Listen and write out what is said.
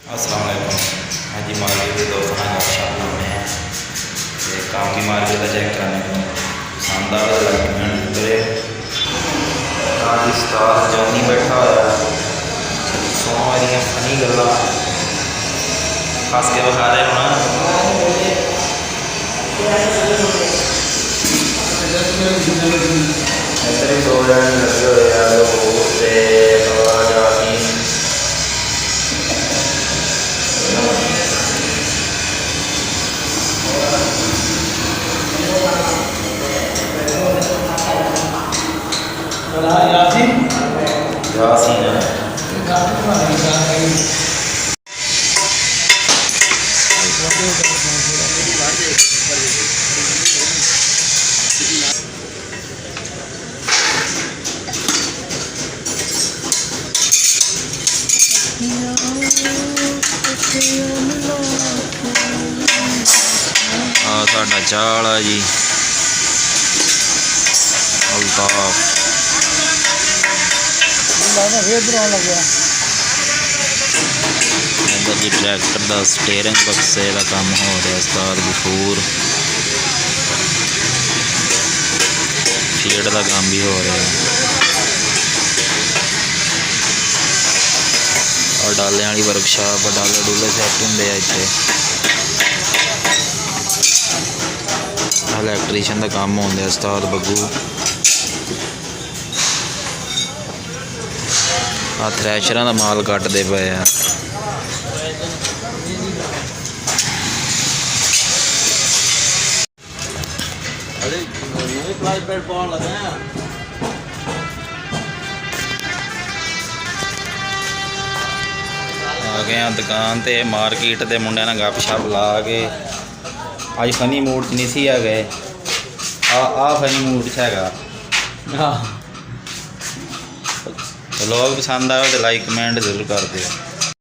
अस्सलाम वालेकुम। हाँ जी, मार्केट के दोस्तों ने वर्कशॉप में है ये काम की मार्केट का चेक करने को शानदार डॉक्यूमेंट उतरे। आज उस्ताद जॉनी बैठा हुआ सौ मेरिया फनी गल्ला खास के बखा रहे होना इतने दो जने लगे हुए यार यासीन है। साडा चाल है जी अल्ताफ जी ट्रैक्टर का स्टेयरिंग बक्से का काम हो रहा उस्ताद गफूर फीड का काम भी हो रहा और डाले वाली वर्कशॉप डाले डूले सैट होंगे इतने इलैक्ट्रीशियन का काम होंगे उस्ताद बग्गू आ थ्रैशर का माल कटते पे है आ गए हैं दुकान ते मार्केट के मुंडिया ने गप शप ला के अज फनी मूड च नहीं सी है गए आ फनी मूड च है। लोग पसंद आए तो लाइक कमेंट जरूर कर दो।